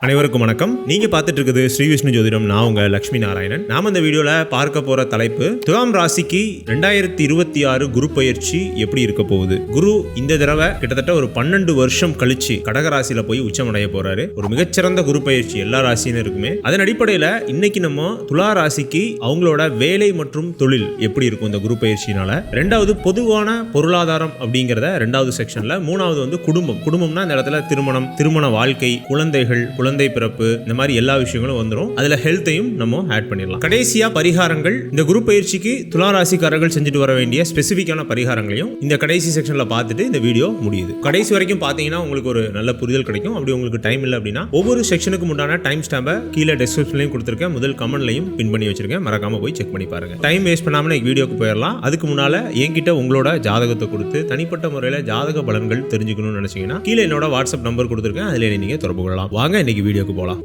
அனைவருக்கும் வணக்கம். நீங்க பார்த்துட்டு இருக்குது ஸ்ரீ விஷ்ணு ஜோதிடம். நான் உங்க லட்சுமி நாராயணன். நாம இந்த வீடியோல பார்க்க போற தலைப்பு துலாம் ராசிக்கு 2026 குரு பயிற்சி எப்படி இருக்க போகுது. குரு இந்த தடவை கிட்டத்தட்ட ஒரு 12 வருஷம் கழிச்சு கடக ராசியில போய் உச்சமடைய போறாரு. ஒரு மிகச்சிறந்த குரு பயிற்சி எல்லா ராசினருக்குமே. அதன் அடிப்படையில இன்னைக்கு நம்ம துலா ராசிக்கு அவங்களோட வேலை மற்றும் தொழில் எப்படி இருக்கும் இந்த குரு பயிற்சினால. ரெண்டாவது பொதுவான பொருளாதாரம் அப்படிங்கறத ரெண்டாவது செக்ஷன்ல. மூணாவது வந்து குடும்பம்னா இந்த இடத்துல திருமண வாழ்க்கை, குழந்தை பிறப்பு, இந்த மாதிரி எல்லா விஷயங்களும் வந்துடும். அதுல ஹெல்த்தையும் நம்ம ஆட் பண்ணிடலாம். கடைசியா பரிகாரங்கள், இந்த குரு பயிற்சிக்கு துலா ராசிக்காரர்கள் செஞ்சுட்டு வர வேண்டிய ஸ்பெசிபிக்கான பரிகாரங்களையும் இந்த கடைசி செக்ஷன்ல பார்த்துட்டு இந்த வீடியோ முடியுது. கடைசி வரைக்கும் பாத்தீங்கன்னா உங்களுக்கு ஒரு நல்ல புரிதல் கிடைக்கும். அப்படி உங்களுக்கு டைம் இல்லை அப்படின்னா ஒவ்வொரு செக்ஷனுக்கு உண்டான டைம் ஸ்டாம்பை கீழே டிஸ்கிரிப்ஷன்லையும் கொடுத்துருக்கேன், முதல் கமெண்ட்லையும் பின் பண்ணி வச்சிருக்கேன். மறக்காம போய் செக் பண்ணி பாருங்க. டைம் வேஸ்ட் பண்ணாம வீடியோக்கு போயிடலாம். அதுக்கு முன்னால என்கிட்ட உங்களோட ஜாதகத்தை கொடுத்து தனிப்பட்ட முறையில் ஜாதக பலன்கள் தெரிஞ்சுக்கணும்னு நினைச்சீங்கன்னா கீழே என்னோட வாட்ஸ்அப் நம்பர் கொடுத்துருக்கேன், அதுல நீங்க தொடர்பு கொள்ளலாம். வாங்க இன்னைக்கு வீடியோக்கு போலாம்.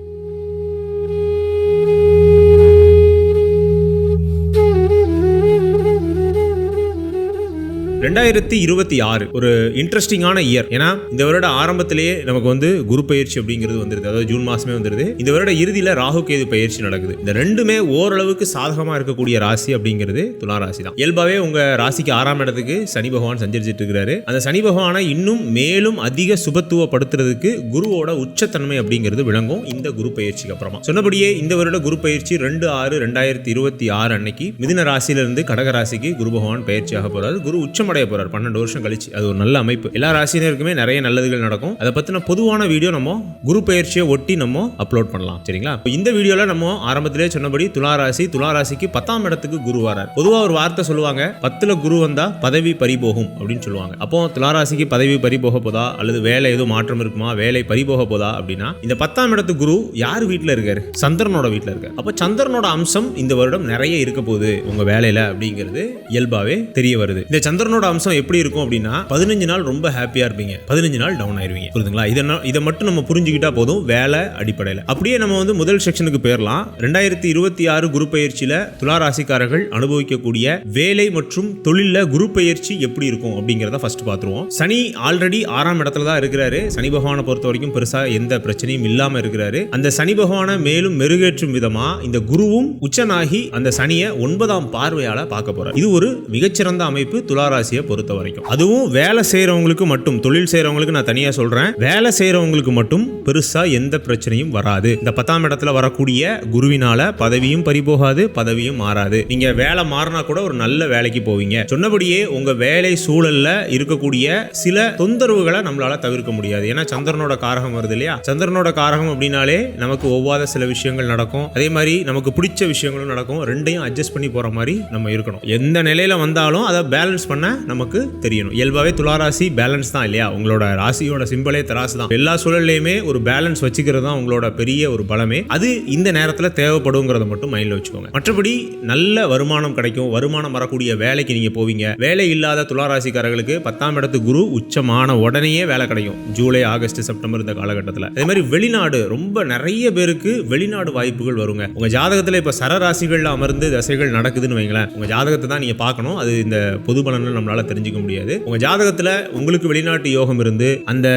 ஒரு இன்ட்ரெஸ்டிங்கான இயர். ஏன்னா இந்த வருட ஆரம்பத்திலேயே நமக்கு வந்து குரு பயிற்சி அப்படிங்கிறது வந்துருது. அதாவது ஜூன் மாசமே வந்துருது. இந்த வருட இறுதியில ராகு கேது பயிற்சி நடக்குது. இந்த ரெண்டுமே ஓரளவுக்கு சாதகமா இருக்கக்கூடிய ராசி அப்படிங்கிறது துலா ராசி தான். இயல்பாவே உங்க ராசிக்கு 6ஆம் இடத்துக்கு சனி பகவான் சஞ்சரிச்சிட்டு இருக்கிறாரு. அந்த சனி பகவானை இன்னும் மேலும் அதிக சுபத்துவப்படுத்துறதுக்கு குருவோட உச்சத்தன்மை அப்படிங்கிறது விளங்கும் இந்த குரு பயிற்சிக்கு அப்புறமா. சொன்னபடியே இந்த வருட குரு பயிற்சி 2/6/2026 அன்னைக்கு மிதுன ராசியிலிருந்து கடக ராசிக்கு குரு பகவான் பயிற்சியாக போறாரு. குரு உச்சம் போறார் 12 வருஷம் கழிச்சு. அது ஒரு நல்ல அமைப்பு. எல்லா ராசினருக்குமே நிறைய நல்லதுகள் நடக்கும். அதை பத்தின பொதுவான வீடியோ நம்ம குரு பயிற்சியை ஒட்டி நம்ம அப்லோட் பண்ணலாம். சரிங்களா? இந்த வீடியோல நம்ம ஆரம்பத்திலே சொன்னபடி துலா ராசிக்கு 10ஆம் இடத்துக்கு குரு வரார். பொதுவா ஒரு வார்த்தை சொல்லுவாங்க, 10ல குரு வந்தா பதவி பறிபோகும் அப்படின்னு சொல்லுவாங்க. அப்போ துலா ராசிக்கு பதவி பறிபோக போதா அல்லது வேலை ஏதோ மாற்றம் இருக்குமா, வேலை பறிபோக போதா அப்படின்னா இந்த 10ஆம் இடத்து குரு யார் வீட்டுல இருக்காரு? சந்திரனோட வீட்டுல இருக்காரு. அப்ப சந்திரனோட அம்சம் இந்த வருடம் நிறைய இருக்க போகுது உங்க வேலையில அப்படிங்கிறது இயல்பாவே தெரிய வருது. இந்த சந்திரனோட அம்சம் எப்படி இருக்கும் அப்படின்னா 15 நாள் ரொம்ப ஹாப்பியா இருப்பீங்க, 15 நாள் டவுன் ஆயிருவீங்க. புரியுதுங்களா? இதை மட்டும் நம்ம புரிஞ்சுக்கிட்டா போதும் வேலை அடிப்படையில். அப்படியே நம்ம வந்து முதல் செக்ஷனுக்கு போயிடலாம். 2026 குரு பயிற்சியில துலா ராசிக்காரர்கள் அனுபவிக்கக்கூடிய வேலை மற்றும் தொழில குரு பயிற்சி எப்படி இருக்கும் அப்படிங்கிறத ஃபர்ஸ்ட் பார்த்துருவோம். சனி ஆல்ரெடி 6ஆம் இடத்துல தான் இருக்கிறாரு. சனி பகவானை பொறுத்த வரைக்கும் பெருசா எந்த பிரச்சனையும் இல்லாம இருக்கிறாரு. அந்த சனி பகவானை மேலும் மெருகேற்றும் விதமா இந்த குருவும் உச்சனாகி அந்த சனியை 9ஆம் பார்வையால பார்க்க போறார். இது ஒரு மிகச்சிறந்த அமைப்பு துலா ராசியை பொறுத்த வரைக்கும். அதுவும் வேலை செய்யறவங்களுக்கு மட்டும், தொழில் செய்யறவங்களுக்கு நான் தனியா சொல்றேன், வேலை செய்யறவங்களுக்கு மட்டும் பெருசா எந்த பிரச்சனையும் வராது. இந்த 10ஆம் இடத்துல வரக்கூடிய குருவினால பதவியும் பறிபோகாது, பதவியும் மாறாது. நீங்க வேலை மாறினா கூட ஒரு நல்ல வேலைக்கு போவீங்க. சொன்னபடியே உங்க வேலை சூழல்ல இருக்கக்கூடிய சில தொந்தரவுகளை நம்மளால தவிர்க்க முடியாது. ஏன்னா சந்திரனோட காரகம் வருது இல்லையா? சந்திரனோட காரகம் அப்படின்னாலே நமக்கு ஒவ்வாத சில விஷயங்கள் நடக்கும், அதே மாதிரி நமக்கு பிடிச்ச விஷயங்களும் நடக்கும். ரெண்டையும் அட்ஜஸ்ட் பண்ணி போற மாதிரி நம்ம இருக்கணும். எந்த நிலையில வந்தாலும் அதை பேலன்ஸ் பண்ண நமக்கு தெரியணும். இயல்பாவே துளாராசி பேலன்ஸ் தான் இல்லையா? உங்களோட ராசியோட சிம்பலே தராசு தான். எல்லா சூழல்லையுமே ஒரு பேலன்ஸ் வச்சுக்கிறது தான் உங்களோட பெரிய ஒரு பலமே. அது இந்த நேரத்தில் தேவைப்படுங்கிறத மட்டும் மைண்ட்ல வச்சுக்கோங்க. மற்றபடி நல்ல வருமானம் கிடைக்கும். வருமானம் வரக்கூடிய வேலைக்கு நீங்க போவீங்க. வேலை இல்லாத துளாராசிக்காரர்களுக்கு 10ஆம் இடத்து குரு உச்சமான உடனேயே வேலை கிடைக்கும். ஜூலை, ஆகஸ்ட், செப்டம்பர் இந்த காலகட்டத்தில். அதே மாதிரி வெளிநாடு, ரொம்ப நிறைய பேருக்கு வெளிநாடு வாய்ப்புகள் வருங்க. உங்க ஜாதகத்தில் இப்ப சரராசிகள்ல அமர்ந்து தசைகள் நடக்குதுன்னு வைங்களேன். உங்க ஜாதகத்தை தான் நீங்க பார்க்கணும். அது இந்த பொது பலன்கள் நம்மளால தெரிஞ்சுக்க முடியாது. உங்க ஜாதகத்துல உங்களுக்கு வெளிநாட்டு யோகம் இருந்து அந்த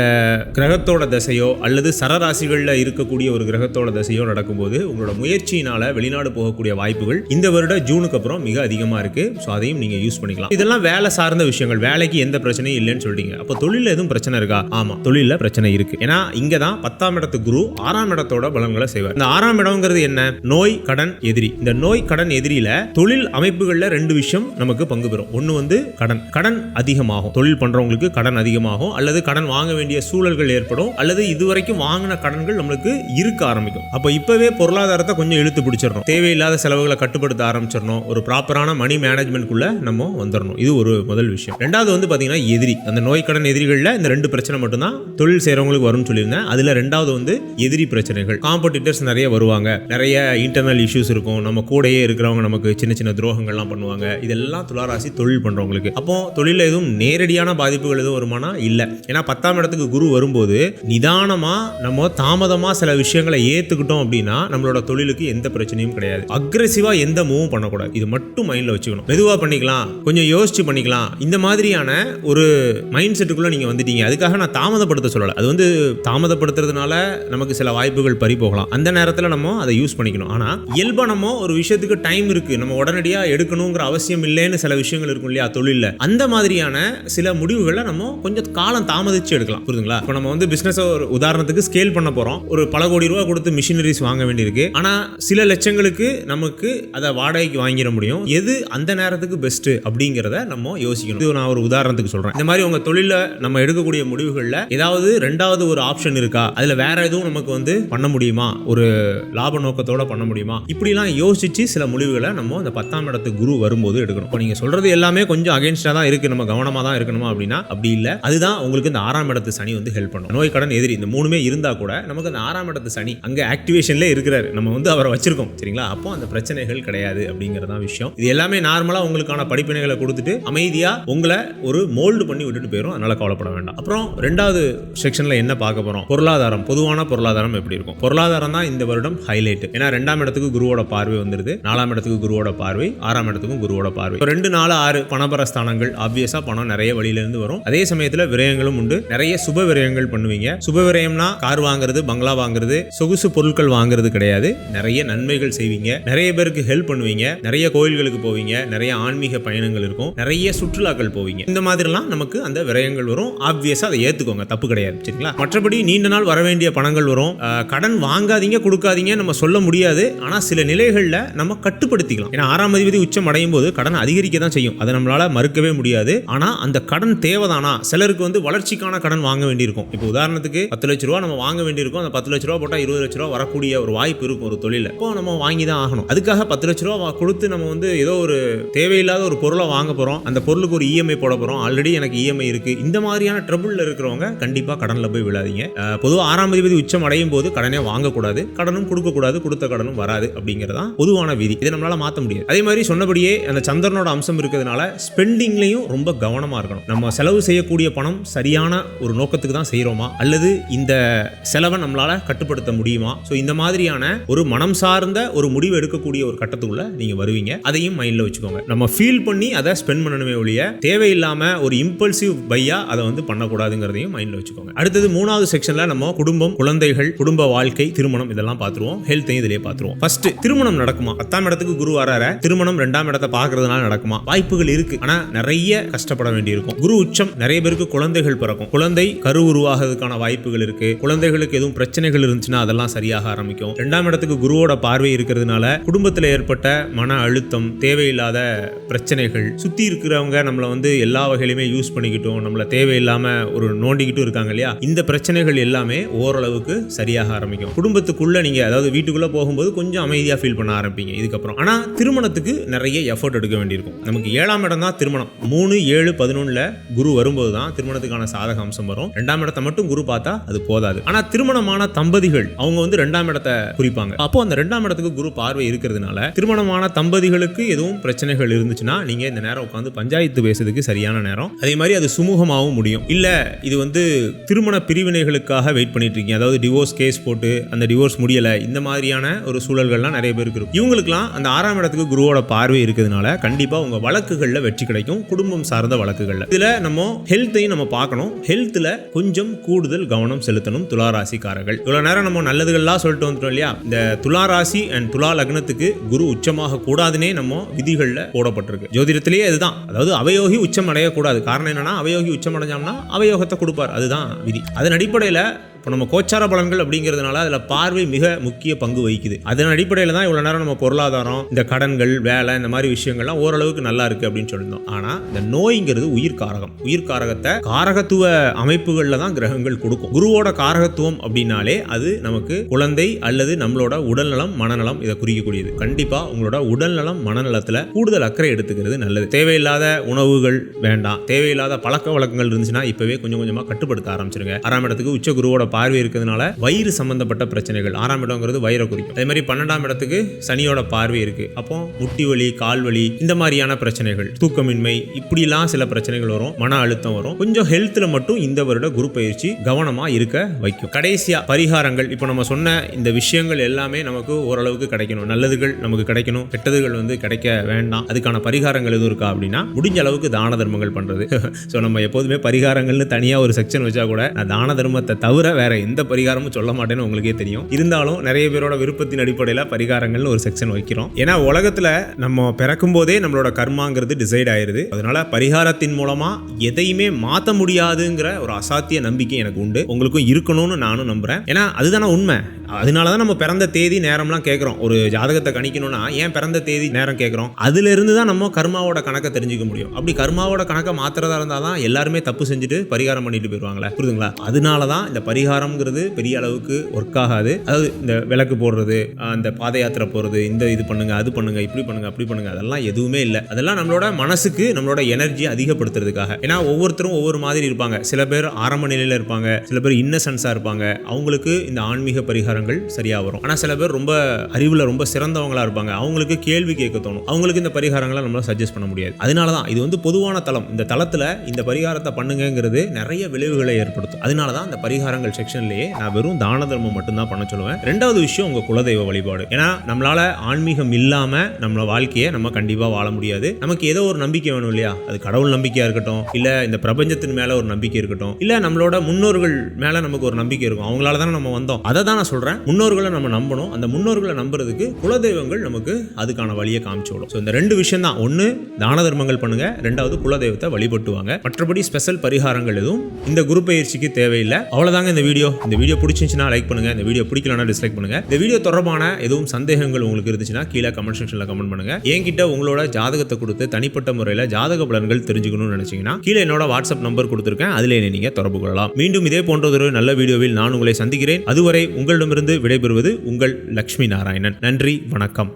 கிரகத்தோட தசையோ அல்லது சரராசிகள்ல இருக்கக்கூடிய ஒரு கிரகத்தோட தசையோ நடக்கும்போது உங்களோட முயற்சியினால வெளிநாடு போகக்கூடிய வாய்ப்புகள் இந்த வருட ஜூனுக்கு அப்புறம் மிக அதிகமா இருக்கு. ஸோ அதையும் நீங்க யூஸ் பண்ணிக்கலாம். இதெல்லாம் வேலை சார்ந்த விஷயங்கள். வேலைக்கு எந்த பிரச்சனையும் இல்லைன்னு சொல்லிட்டீங்க. அப்போ தொழில எதுவும் பிரச்சனை இருக்கா? ஆமா, தொழில பிரச்சனை இருக்கு. ஏன்னா இங்க தான் 10ஆம் இடத்து குரு 6ஆம் இடத்தோட பலன்களை செய்வார். இந்த 6ஆம் இடம்ங்கிறது என்ன? நோய், கடன், எதிரி. இந்த நோய், கடன், எதிரியில தொழில் அமைப்புகள்ல 2 விஷயம் நமக்கு பங்கு பெறும். ஒன்னு வந்து கடன் அதிகமாகும். தொழில் பண்றவங்களுக்கு கடன் அதிகமாகும், அல்லது கடன் வாங்க வேண்டிய சூழல்கள் ஏற்படும், அல்லது இதுவரைக்கும் வாங்கின கடன்கள் நம்மளுக்கு இருக்க ஆரம்பிக்கும். அப்ப இப்பவே பொருளாதாரத்தை கொஞ்சம் இழுத்து பிடிச்சிடணும். தேவையில்லாத செலவுகளை கட்டுப்படுத்த ஆரம்பிச்சிடணும். ஒரு ப்ராப்பரான மணி மேனேஜ்மெண்ட்குள்ள நம்ம வந்துடணும். இது ஒரு முதல் விஷயம். ரெண்டாவது வந்து பாத்தீங்கன்னா எதிரி. அந்த நோய், கடன், எதிரிகள்ல இந்த 2 பிரச்சனை மட்டும் தான் தொழில் செய்யறவங்களுக்கு வரும்னு சொல்லியிருந்தேன். அதுல ரெண்டாவது வந்து எதிரி பிரச்சனைகள். காம்படிட்டர்ஸ் நிறைய வருவாங்க, நிறைய இன்டர்னல் இஷ்யூஸ் இருக்கும். நம்ம கூடயே இருக்கிறவங்க நமக்கு சின்ன சின்ன துரோகங்கள்லாம் பண்ணுவாங்க. இதெல்லாம் துளாராசி தொழில் பண்றவங்களுக்கு. அப்போ அப்போ தொழில எதுவும் நேரடியான பாதிப்புகள் எதுவும் வருமானா இல்ல. ஏன்னா 10ஆம் இடத்துக்கு குரு வரும்போது நிதானமா நம்ம தாமதமா சில விஷயங்களை ஏத்துக்கிட்டோம் அப்படின்னா நம்மளோட தொழிலுக்கு எந்த பிரச்சனையும் கிடையாது. அக்ரெசிவா எந்த மூவும் பண்ணக்கூடாது. இது மட்டும் மைண்ட்ல வச்சுக்கணும். மெதுவா பண்ணிக்கலாம், கொஞ்சம் யோசிச்சு பண்ணிக்கலாம், இந்த மாதிரியான ஒரு மைண்ட் செட்டுக்குள்ள நீங்க வந்துட்டீங்க. அதுக்காக நான் தாமதப்படுத்த சொல்லல. அது வந்து தாமதப்படுத்துறதுனால நமக்கு சில வாய்ப்புகள் பறி போகலாம். அந்த நேரத்தில் நம்ம அதை யூஸ் பண்ணிக்கணும். ஆனா இயல்பா நம்ம ஒரு விஷயத்துக்கு டைம் இருக்கு, நம்ம உடனடியா எடுக்கணுங்கிற அவசியம் இல்லைன்னு சில விஷயங்கள் இருக்கும் இல்லையா தொழில்ல, அந்த மாதிரியான சில முடிவுகளை நம்ம கொஞ்சம் காலம் தாமதிச்சு எடுக்கலாம். புரியுதுங்களா? இப்போ நம்ம வந்து பிசினஸ் ஒரு உதாரணத்துக்கு ஸ்கேல் பண்ண போறோம், ஒரு பல கோடி ரூபாய் கொடுத்து மிஷினரிஸ் வாங்க வேண்டியிருக்கு. ஆனா சில லட்சங்களுக்கு நமக்கு அதை வாடகைக்கு வாங்கிட முடியும். எது அந்த நேரத்துக்கு பெஸ்ட் அப்படிங்கிறத நம்ம யோசிக்கணும். இது நான் ஒரு உதாரணத்துக்கு சொல்றேன். இந்த மாதிரி உங்க தொழில நம்ம எடுக்கக்கூடிய முடிவுகள்ல ஏதாவது ரெண்டாவது ஒரு ஆப்ஷன் இருக்கா, அதுல வேற எதுவும் நமக்கு வந்து பண்ண முடியுமா, ஒரு லாப நோக்கத்தோட பண்ண முடியுமா, இப்படிலாம் யோசிச்சு சில முடிவுகளை நம்ம அந்த 10ஆம் இடத்துக்கு குரு வரும்போது எடுக்கணும். இப்போ நீங்க சொல்றது எல்லாமே கொஞ்சம் அகைன்ஸ்டா தான் இருக்கு, நம்ம கவனமா தான் இருக்கணுமா அப்படின்னா அப்படி இல்ல. அதுதான் உங்களுக்கு இந்த 6ஆம் இடத்து சனி வந்து ஹெல்ப் பண்ணும். நோய் கடன் எதிரி இந்த மூணுமே இருந்தா கூட நமக்கு அந்த 6ஆம் இடத்து சனி அங்க ஆக்டிவேஷன்ல இருக்கிறாரு, நம்ம வந்து அவரை வச்சிருக்கோம் சரிங்களா. அப்போ அந்த பிரச்சனைகள் கிடையாது அப்படிங்கறதா விஷயம். இது எல்லாமே நார்மலா உங்களுக்கான படிப்பினைகளை கொடுத்துட்டு அமைதியா உங்களை ஒரு மோல்டு பண்ணி விட்டுட்டு போயிடும். அதனால கவலைப்பட வேண்டாம். அப்புறம் ரெண்டாவது செக்ஷன்ல என்ன பார்க்க போறோம், பொருளாதாரம். பொதுவான பொருளாதாரம் எப்படி இருக்கும்? பொருளாதாரம் தான் இந்த வருடம் ஹைலைட். ஏன்னா 2ஆம் இடத்துக்கு குருவோட பார்வை வந்துருது, 4ஆம் இடத்துக்கு குருவோட பார்வை, 6ஆம் இடத்துக்கும் குருவோட பார்வை. 2, 4, 6 பணபர ஸ்தானங்கள். ஆப்வியஸா பணம் நிறைய வழியில இருந்து வரும். அதே சமயத்துல விரயங்களும் உண்டு. நிறைய சுப விரயங்கள் பண்ணுவீங்க. சுப விரயம்னா கார் வாங்குறது, பங்களா வாங்குறது, சொகுசு பொருட்கள் வாங்குறது கிடையாது. நிறைய நன்மைகள் செய்வீங்க, நிறைய பேருக்கு ஹெல்ப் பண்ணுவீங்க, நிறைய கோயில்களுக்கு போவீங்க, நிறைய ஆன்மீக பயணங்கள் இருக்கும், நிறைய சுற்றுலாக்கள் போவீங்க. இந்த மாதிரிலாம் நமக்கு அந்த விரயங்கள் வரும். ஆப்வியஸா அதை ஏத்துக்கோங்க, தப்பு கிடையாது சரிங்களா. மற்றபடி நீண்ட நாள் வர வேண்டிய பணங்கள் வரும். கடன் வாங்காதீங்க, கொடுக்காதீங்க நம்ம சொல்ல முடியாது. ஆனா சில நிலைகள்ல நம்ம கட்டுப்படுத்திக்கலாம். ஏன்னா 6ஆம் அதிபதி உச்சம் அடையும் போது கடன் அதிகரிக்க தான் செய்யும், அதை நம்மளால மறுக்கவே முடியாது. ஆனா அந்த கடன் தேவைதானா? சிலருக்கு வந்து வளர்ச்சிக்கான கடன் வாங்க வேண்டியிருக்கும். இப்போ உதாரணத்துக்கு 10 லட்ச ரூபா நம்ம வாங்க வேண்டியிருக்கும். அந்த 10 லட்ச ரூபா போட்டா 20 லட்ச ரூபா வரக்கூடிய ஒரு வாய்ப்பு இருக்கும் ஒரு தொழில. இப்போ நம்ம வாங்கி தான் ஆகணும். அதுக்காக 10 லட்ச ரூபா கொடுத்து நம்ம வந்து ஏதோ ஒரு தேவையில்லாத ஒரு பொருளை வாங்க போறோம், அந்த பொருளுக்கு ஒரு இஎம்ஐ போட போறோம், ஆல்ரெடி எனக்கு இஎம்ஐ இருக்கு, இந்த மாதிரியான ட்ரபிள்ல இருக்கிறவங்க கண்டிப்பா கடன்ல போய் விழாதீங்க. பொதுவாக 6ஆம் அதிபதி உச்சம் அடையும் போது கடனே வாங்கக்கூடாது, கடனும் கொடுக்கக்கூடாது, கொடுத்த கடனும் வராது அப்படிங்கிறதா பொதுவான விதி. இதை நம்மளால மாற்ற முடியாது. அதே மாதிரி சொன்னபடியே அந்த சந்திரனோட அம்சம் இருக்கிறதுனால ஸ்பெண்டிங்லையும் ரொம்ப கவனமா இருக்கணும். நம்ம செலவு செய்யக்கூடிய பணம் சரியான ஒரு நோக்கத்துக்கு தான் செய்யறோமா, அல்லது இந்த செலவை நம்மளால கட்டுப்படுத்த முடியுமா? ஸோ இந்த மாதிரியான ஒரு மனம் சார்ந்த ஒரு முடிவு எடுக்கக்கூடிய ஒரு கட்டத்துக்குள்ள நீங்க வருவீங்க. அதையும் மைண்ட்ல வச்சுக்கோங்க. நம்ம ஃபீல் பண்ணி அதை ஸ்பெண்ட் பண்ணணுமே ஒழிய தேவையில்லாம ஒரு இம்பல்சிவ் பையா அதை வந்து பண்ணக்கூடாதுங்கிறதையும் மைண்ட்ல வச்சுக்கோங்க. அடுத்தது 3வது செக்ஷன்ல நம்ம குடும்பம், குழந்தைகள், குடும்ப வாழ்க்கை, திருமணம் இதெல்லாம் பார்த்துருவோம். ஹெல்த்தையும் இதிலே பார்த்துருவோம். ஃபர்ஸ்ட் திருமணம் நடக்குமா? 10ஆம் இடத்துக்கு குரு வராரு, திருமணம் 2ஆம் இடத்தை பார்க்கறதுனால நடக்குமா? வாய்ப்புகள் இருக்கு, ஆனா நிறைய கஷ்டப்பட வேண்டியிருக்கும். குரு உச்சம் நிறைய பேருக்கு குழந்தைகள் பிறக்கும், குழந்தை கரு உருவாகிறதுக்கான வாய்ப்புகள் இருக்கு. குழந்தைகளுக்கு எதுவும் பிரச்சனைகள் இருந்துச்சுன்னா அதெல்லாம் சரியாக ஆரம்பிக்கும். 2ஆம் இடத்துக்கு குருவோட பார்வை இருக்கிறதுனால குடும்பத்தில் ஏற்பட்ட மன அழுத்தம், தேவையில்லாத பிரச்சனைகள், சுத்தி இருக்கிறவங்க நம்மளை வந்து எல்லா வகையிலுமே யூஸ் பண்ணிக்கிட்டும் நம்மளை தேவையில்லாம ஒரு நோண்டிக்கிட்டும் இருக்காங்க இல்லையா, இந்த பிரச்சனைகள் எல்லாமே ஓரளவுக்கு சரியாக ஆரம்பிக்கும். குடும்பத்துக்குள்ள நீங்க அதாவது வீட்டுக்குள்ள போகும்போது கொஞ்சம் அமைதியா ஃபீல் பண்ண ஆரம்பிப்பீங்க இதுக்கப்புறம். ஆனா திருமணத்துக்கு நிறைய எஃபோர்ட் எடுக்க வேண்டியிருக்கும். நமக்கு 7ஆம் இடம் தான் திருமணம். 3, 7, 11ல குரு வரும்போது தான் திருமணத்துக்கான சாதக அம்சம் வரும். 2ஆம் இடத்தை மட்டும் குரு பார்த்தா அது போதாது. ஆனா திருமணமான தம்பதிகள் அவங்க வந்து 2ஆம் இடத்தை குறிப்பாங்க. அப்போ அந்த 2ஆம் இடத்துக்கு குரு பார்வை இருக்கிறதுனால திருமணமான தம்பதிகளுக்கு எதுவும் பிரச்சனைகள் இருந்துச்சுன்னா நீங்க இந்த நேரம் உட்காந்து பஞ்சாயத்து பேசுறதுக்கு சரியான நேரம். அதே மாதிரி அது சுமூகமாகவும் முடியும். இல்ல இது வந்து திருமண பிரிவினைகளுக்காக வெயிட் பண்ணிட்டு இருக்கீங்க, அதாவது டிவோர்ஸ் கேஸ் போட்டு அந்த டிவோர்ஸ் முடியல, இந்த மாதிரியான ஒரு சூழல்கள்லாம் நிறைய பேருக்கு இருக்கும். இவங்களுக்குலாம் அந்த 6ஆம் இடத்துக்கு குருவோட பார்வை இருக்கிறதுனால கண்டிப்பா உங்க வழக்குகள்ல வெற்றி கிடைக்கும், குடும்பம் சார்ந்த வழக்குகள்ல. இதுல நம்ம ஹெல்த்தையும் நம்ம பார்க்கணும். ஹெல்த்ல கொஞ்சம் கூடுதல் கவனம் செலுத்தணும் துளாராசிக்காரர்கள். இவ்வளவு நேரம் நம்ம நல்லதுகள்லாம் சொல்லிட்டு வந்துட்டோம் இல்லையா. இந்த துளாராசி அண்ட் துலா லக்னத்துக்கு குரு உச்சமாக கூடாதுன்னே நம்ம விதிகள்ல போடப்பட்டிருக்கு. ஜோதிடத்திலேயே அதுதான், அதாவது அவயோகி உச்சம் அடையக்கூடாது. காரணம் என்னன்னா அவயோகி உச்சம் அடைஞ்சோம்னா அவயோகத்தை கொடுப்பார், அதுதான் விதி. அதன் அடிப்படையில் இப்போ நம்ம கோச்சார பலன்கள் அப்படிங்கிறதுனால அதில் பார்வை மிக முக்கிய பங்கு வகிக்குது. அதன் அடிப்படையில் தான் இவ்வளோ நேரம் நம்ம பொருளாதாரம், இந்த கடன்கள், வேலை, இந்த மாதிரி விஷயங்கள்லாம் ஓரளவுக்கு நல்லா இருக்குது அப்படின்னு சொல்லியிருந்தோம். ஆனால் இந்த நோய்ங்கிறது உயிர் காரகம். உயிர் காரகத்தை காரகத்துவ அமைப்புகளில் தான் கிரகங்கள் கொடுக்கும். குருவோட காரகத்துவம் அப்படின்னாலே அது நமக்கு குழந்தை அல்லது நம்மளோட உடல்நலம், மனநலம் இதை குறிக்கக்கூடியது. கண்டிப்பாக உங்களோட உடல்நலம், மனநலத்தில் கூடுதல் அக்கறை எடுத்துக்கிறது நல்லது. தேவையில்லாத உணவுகள் வேண்டாம், தேவையில்லாத பழக்க வழக்கங்கள் இருந்துச்சுன்னா இப்போவே கொஞ்சம் கொஞ்சமாக கட்டுப்படுத்த ஆரம்பிச்சிருங்க. 6ஆம் இடத்துக்கு உச்ச குருவோட பார்வை இருக்கிறதுனால வயிறு சம்பந்தப்பட்ட பிரச்சனைகள், 6ஆம் இடம்ங்கிறது வயிறை குறிக்கும். அதே மாதிரி 12ஆம் இடத்துக்கு சனியோட பார்வை இருக்கு. அப்போ முட்டி வலி, கால் வலி, இந்த மாதிரியான பிரச்சனைகள், தூக்கமின்மை, இப்படிலாம் சில பிரச்சனைகள் வரும், மன அழுத்தம் வரும். கொஞ்சம் ஹெல்த்ல மட்டும் இந்த வருட குரு பயிற்சி கவனமா இருக்க வைக்கும். கடைசியா பரிகாரங்கள், இப்போ நம்ம சொன்ன இந்த விஷயங்கள் எல்லாமே நமக்கு ஓரளவுக்கு கிடைக்கணும். நல்லதுகள் நமக்கு கிடைக்கணும், கெட்டதுகள் வந்து கிடைக்க வேண்டாம். அதுக்கான பரிகாரங்கள் எதுவும் இருக்கா அப்படின்னா, முடிஞ்ச அளவுக்கு தான தர்மங்கள் பண்றது. ஸோ நம்ம எப்போதுமே பரிகாரங்கள்னு தனியா ஒரு செக்ஷன் வச்சா கூட நான் தான தர்மத்தை தவிர வேற எந்த பரிகாரமும் சொல்ல மாட்டேன்னு உங்களுக்கே தெரியும். இருந்தாலும் நிறைய பேரோட விருப்பத்தின் அடிப்படையில் பரிகாரங்கள்னு ஒரு செக்ஷன் வைக்கிறோம். ஏன்னா உலகத்துல நம்ம பிறக்கும் போதே நம்மளோட கர்மாங்கிறது டிசைட் ஆயிருது. அதனால பரிகாரத்தின் மூலமா எதையுமே மாற்ற முடியாதுங்கிற ஒரு அசாத்திய நம்பிக்கை எனக்கு உண்டு, உங்களுக்கும் இருக்கணும்னு நானும் நம்புறேன். ஏன்னா அதுதானே உண்மை. அதனாலதான் நம்ம பிறந்த தேதி நேரம்லாம் கேட்கிறோம். ஒரு ஜாதகத்தை கணிக்கணும்னா ஏன் பிறந்த தேதி நேரம் கேட்கிறோம்? அதுல இருந்து தான் நம்ம கர்மாவோட கணக்கை தெரிஞ்சுக்க முடியும். அப்படி கர்மாவோட கணக்கை மாத்திரதா இருந்தாதான் எல்லாருமே தப்பு செஞ்சுட்டு பரிகாரம் பண்ணிட்டு போயிருவாங்களே, புரியுதுங்களா? அதனாலதான் இந்த பரிகாரம்ங்கிறது பெரிய அளவுக்கு ஒர்க் ஆகாது. அதாவது இந்த விளக்கு போடுறது, அந்த பாத யாத்திரை போறது, இந்த இது பண்ணுங்க, அது பண்ணுங்க, இப்படி பண்ணுங்க, அப்படி பண்ணுங்க, அதெல்லாம் எதுவுமே இல்லை. அதெல்லாம் நம்மளோட மனசுக்கு நம்மளோட எனர்ஜியை அதிகப்படுத்துறதுக்காக. ஏன்னா ஒவ்வொருத்தரும் ஒவ்வொரு மாதிரி இருப்பாங்க. சில பேர் ஆரம்ப நிலையில இருப்பாங்க, சில பேர் இன்னசென்ஸா இருப்பாங்க. அவங்களுக்கு இந்த ஆன்மீக பரிகாரங்கள் சரியா வரும். ஆனா சில பேர் ரொம்ப அறிவுல ரொம்ப சிறந்தவங்களா இருப்பாங்க, அவங்களுக்கு கேள்வி கேட்க தோணும். அவங்களுக்கு இந்த பரிகாரங்களை நம்மளால சஜஸ்ட் பண்ண முடியாது. அதனாலதான் இது வந்து பொதுவான தளம். இந்த தளத்துல இந்த பரிகாரத்தை பண்ணுங்கிறது நிறைய விளைவுகளை ஏற்படுத்தும். அதனாலதான் இந்த பரிகாரங்கள் செக்ஷன்லயே நான் வெறும் தான தர்மம் மட்டும்தான் பண்ண சொல்லுவேன். ரெண்டாவது விஷயம் உங்க குலதெய்வ வழிபாடு. ஏன்னா நம்மளால ஆன்மீகம் இல்லாம நம்ம வாழ்க்கையை நம்ம கண்டிப்பா வாழ முடியாது. நமக்கு ஏதோ ஒரு நம்பிக்கை வேணும் இல்லையா? அது கடவுள் நம்பிக்கையா இருக்கட்டும், இல்ல இந்த பிரபஞ்சத்தின் மேல ஒரு நம்பிக்கை இருக்கட்டும், இல்ல நம்மளோட முன்னோர்கள் மேல நமக்கு ஒரு நம்பிக்கை இருக்கும். அவங்களால தானே நம்ம வந்தோம். அதை தான் நான் சொல்றேன். முன்னோர்களை நம்ம நம்பணும். அந்த முன்னோர்களை நம்புறதுக்கு குலதெய்வங்கள் நமக்கு அதுக்கான வழியை காமிச்சு விடும். இந்த ரெண்டு விஷயம் தான். ஒன்னு தான தர்மங்கள் பண்ணுங்க, ரெண்டாவது குலதெய்வத்தை வழிபட்டுவாங்க. மற்றபடி ஸ்பெஷல் பரிகாரங்கள் எதுவும் இந்த குரு பயிற்சிக்கு தேவையில்லை. அவ்வளவுதாங்க இந்த வீடியோ. இந்த வீடியோ பிடிச்சிருந்துச்சுன்னா லைக் பண்ணுங்க, இந்த வீடியோ பிடிக்கலன்னா டிஸ்லைக் பண்ணுங்க. இந்த வீடியோ தொடர்பான எதுவும் சந்தேகங்கள் உங்களுக்கு இருந்துச்சுன்னா கீழே கமெண்ட் செக்ஷன்ல கமெண்ட் பண்ணுங்க. என்கிட்ட உங்களோட ஜாதகத்தை கொடுத்து தனிப்பட்ட முறையில் ஜாதக பலன்கள் தெரிஞ்சுக்கணும்னு நினைச்சீங்கன்னா கீழே என்னோட வாட்ஸ்அப் நம்பர் கொடுத்திருக்கேன், அதிலே நீங்க தொடர்பு கொள்ளலாம். மீண்டும் இதே போன்ற ஒரு நல்ல வீடியோவில் நான் உங்களை சந்திக்கிறேன். அதுவரை உங்களிடமிருந்து விடைபெறுவது உங்கள் லட்சுமி நாராயணன். நன்றி, வணக்கம்.